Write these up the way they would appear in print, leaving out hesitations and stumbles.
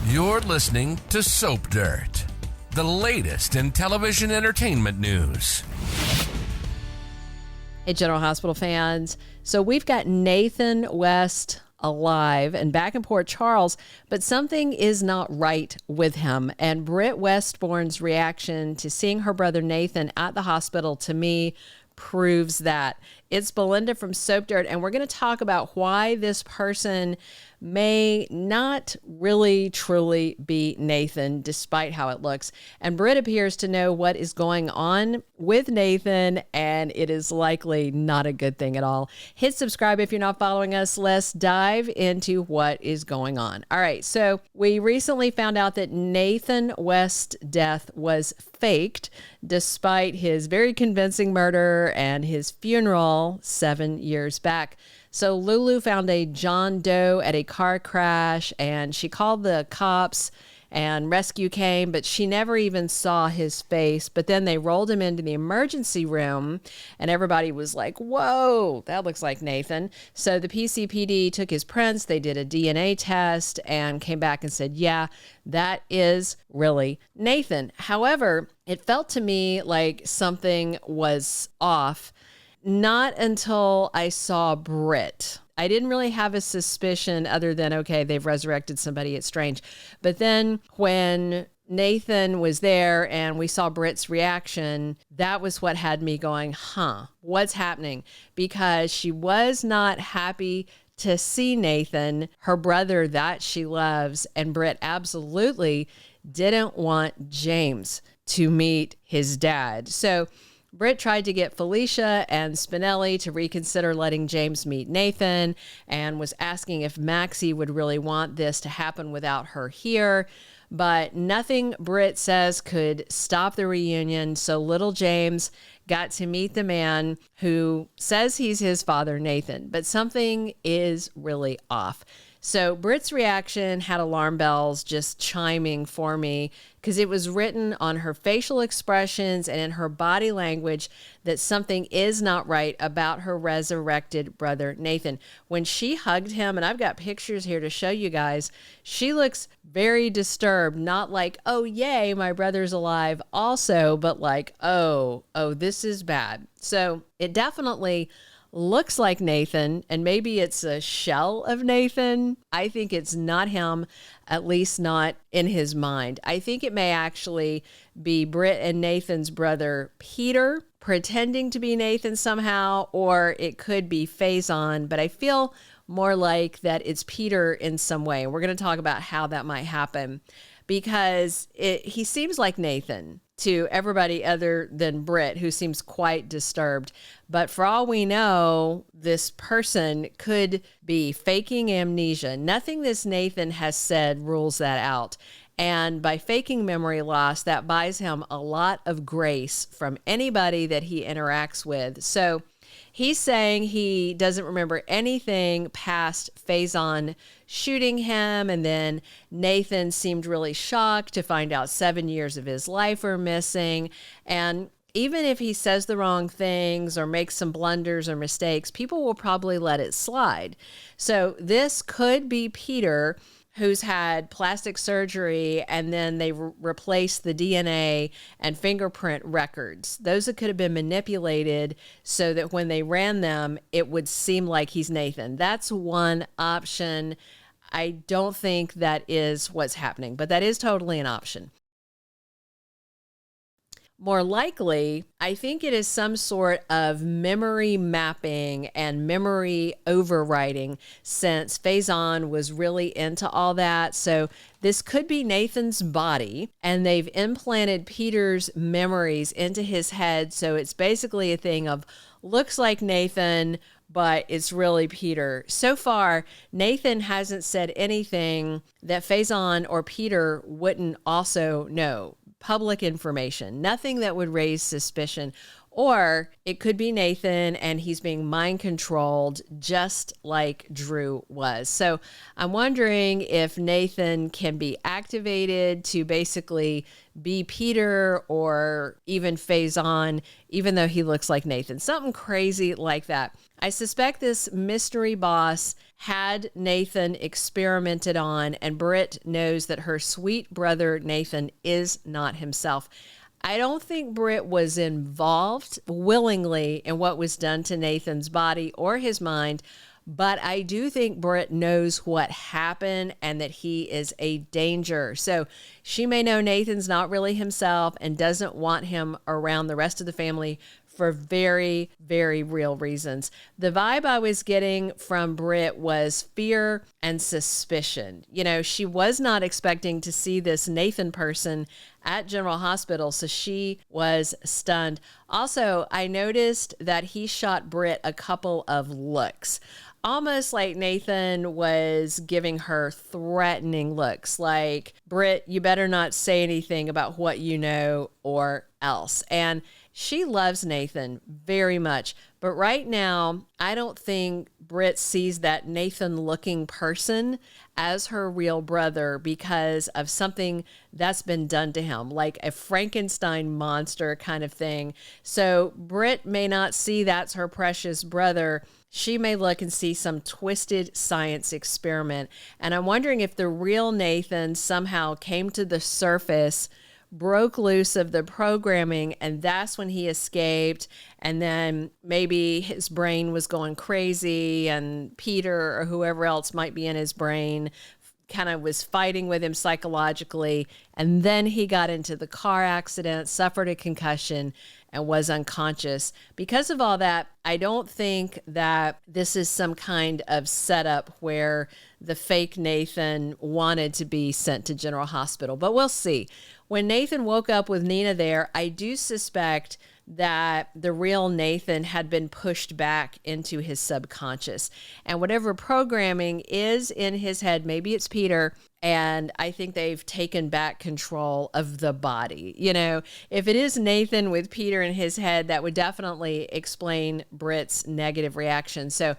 You're listening to Soap Dirt, the latest in television entertainment news. Hey, General Hospital fans. So we've got Nathan West alive and back in Port Charles, but something is not right with him. And Britt Westbourne's reaction to seeing her brother Nathan at the hospital, to me, proves that. It's Belinda from Soap Dirt, and we're going to talk about why this person may not really truly be Nathan, despite how it looks. And Britt appears to know what is going on with Nathan, and it is likely not a good thing at all. Hit subscribe if you're not following us. Let's dive into what is going on. All right, so we recently found out that Nathan West's death was faked, despite his very convincing murder and his funeral 7 years back. So Lulu found a John Doe at a car crash, and she called the cops and rescue came, but she never even saw his face. But then they rolled him into the emergency room, and everybody was like, whoa, that looks like Nathan. So the PCPD took his prints, they did a DNA test, and came back and said, yeah, that is really Nathan. However, it felt to me like something was off. Not until I saw Britt. I didn't really have a suspicion other than, okay, they've resurrected somebody. It's strange. But then when Nathan was there and we saw Britt's reaction, that was what had me going, what's happening? Because she was not happy to see Nathan, her brother that she loves, and Britt absolutely didn't want James to meet his dad. So Britt tried to get Felicia and Spinelli to reconsider letting James meet Nathan and was asking if Maxie would really want this to happen without her here. But nothing Britt says could stop the reunion, so little James got to meet the man who says he's his father, Nathan. But something is really off. So Britt's reaction had alarm bells just chiming for me because it was written on her facial expressions and in her body language that something is not right about her resurrected brother, Nathan. When she hugged him, and I've got pictures here to show you guys, she looks very disturbed, not like, oh, yay, my brother's alive also, but like, oh, this is bad. So it definitely looks like Nathan, and maybe it's a shell of Nathan. I think it's not him, at least not in his mind. I think it may actually be Britt and Nathan's brother, Peter, pretending to be Nathan somehow, or it could be Faison, but I feel more like that it's Peter in some way. We're going to talk about how that might happen because he seems like Nathan to everybody other than Britt, who seems quite disturbed. But for all we know, this person could be faking amnesia. Nothing this Nathan has said rules that out. And by faking memory loss, that buys him a lot of grace from anybody that he interacts with. So he's saying he doesn't remember anything past Faison shooting him, and then Nathan seemed really shocked to find out 7 years of his life are missing. And even if he says the wrong things or makes some blunders or mistakes, people will probably let it slide. So this could be Peter, who's had plastic surgery, and then they replaced the DNA and fingerprint records. Those that could have been manipulated so that when they ran them, it would seem like he's Nathan. That's one option. I don't think that is what's happening, but that is totally an option. More likely, I think it is some sort of memory mapping and memory overwriting, since Faison was really into all that. So this could be Nathan's body, and they've implanted Peter's memories into his head. So it's basically a thing of looks like Nathan, but it's really Peter. So far, Nathan hasn't said anything that Faison or Peter wouldn't also know. Public information, nothing that would raise suspicion. Or it could be Nathan and he's being mind controlled just like Drew was. So I'm wondering if Nathan can be activated to basically be Peter or even Faison, even though he looks like Nathan. Something crazy like that. I suspect this mystery boss had Nathan experimented on, and Britt knows that her sweet brother Nathan is not himself. I don't think Britt was involved willingly in what was done to Nathan's body or his mind, but I do think Britt knows what happened and that he is a danger. So she may know Nathan's not really himself and doesn't want him around the rest of the family for very, very real reasons. The vibe I was getting from Britt was fear and suspicion. You know, she was not expecting to see this Nathan person at General Hospital, so she was stunned. Also, I noticed that he shot Britt a couple of looks, almost like Nathan was giving her threatening looks, like, Britt, you better not say anything about what you know or else. And she loves Nathan very much, but right now, I don't think Britt sees that Nathan-looking person as her real brother because of something that's been done to him, like a Frankenstein monster kind of thing. So Britt may not see that's her precious brother. She may look and see some twisted science experiment. And I'm wondering if the real Nathan somehow came to the surface, broke loose of the programming, and that's when he escaped. And then maybe his brain was going crazy and Peter or whoever else might be in his brain kind of was fighting with him psychologically. And then he got into the car accident, suffered a concussion, and was unconscious. Because of all that, I don't think that this is some kind of setup where the fake Nathan wanted to be sent to General Hospital, but we'll see. When Nathan woke up with Nina there, I do suspect that the real Nathan had been pushed back into his subconscious. And whatever programming is in his head, maybe it's Peter, and I think they've taken back control of the body. You know, if it is Nathan with Peter in his head, that would definitely explain Britt's negative reaction. So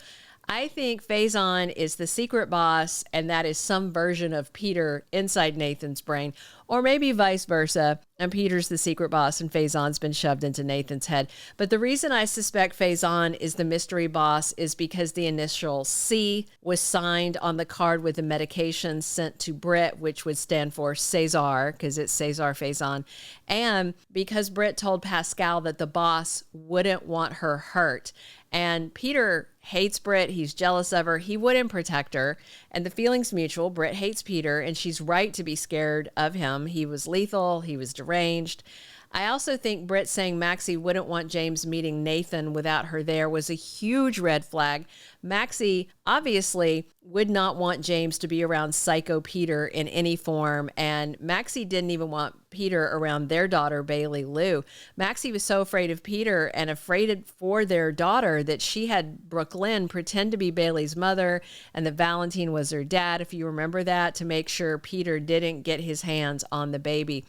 I think Faison is the secret boss, and that is some version of Peter inside Nathan's brain, or maybe vice versa, and Peter's the secret boss and Faison's been shoved into Nathan's head. But the reason I suspect Faison is the mystery boss is because the initial C was signed on the card with the medication sent to Britt, which would stand for Cesar, because it's Cesar Faison, and because Britt told Pascal that the boss wouldn't want her hurt. And Peter hates Britt. He's jealous of her. He wouldn't protect her. And the feeling's mutual. Britt hates Peter, and she's right to be scared of him. He was lethal. He was deranged. I also think Britt saying Maxie wouldn't want James meeting Nathan without her there was a huge red flag. Maxie obviously would not want James to be around Psycho Peter in any form, and Maxie didn't even want Peter around their daughter, Bailey Lou. Maxie was so afraid of Peter and afraid for their daughter that she had Brooklyn pretend to be Bailey's mother and that Valentine was her dad, if you remember that, to make sure Peter didn't get his hands on the baby.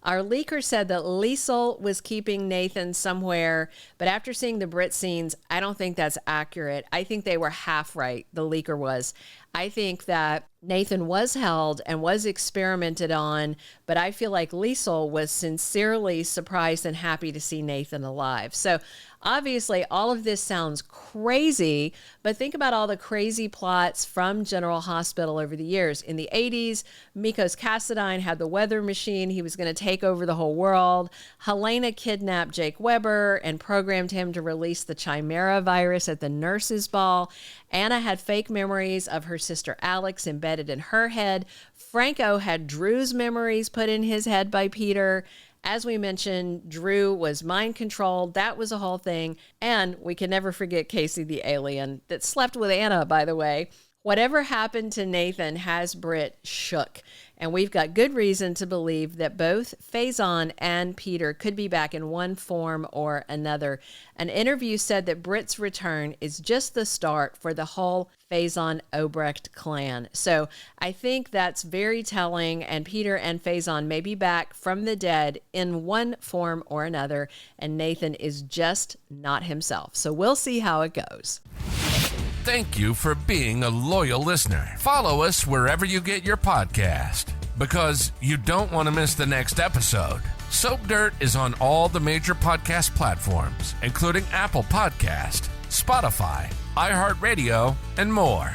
Our leaker said that Liesl was keeping Nathan somewhere, but after seeing the Britt scenes, I don't think that's accurate. I think they were half right, the leaker was. I think that Nathan was held and was experimented on, but I feel like Liesl was sincerely surprised and happy to see Nathan alive. So obviously all of this sounds crazy, but think about all the crazy plots from General Hospital over the years. In the 80s, Mikos Cassadine had the weather machine. He was going to take over the whole world. Helena kidnapped Jake Weber and programmed him to release the Chimera virus at the nurses' ball. Anna had fake memories of her sister Alex embedded in her head. Franco had Drew's memories put in his head by Peter. As we mentioned, Drew was mind controlled. That was a whole thing. And we can never forget Casey the alien that slept with Anna, by the way. Whatever happened to Nathan has Britt shook. And we've got good reason to believe that both Faison and Peter could be back in one form or another. An interview said that Britt's return is just the start for the whole Faison-Obrecht clan. So I think that's very telling, and Peter and Faison may be back from the dead in one form or another, and Nathan is just not himself. So we'll see how it goes. Thank you for being a loyal listener. Follow us wherever you get your podcast, because you don't want to miss the next episode. Soap Dirt is on all the major podcast platforms, including Apple Podcast, Spotify, iHeartRadio, and more.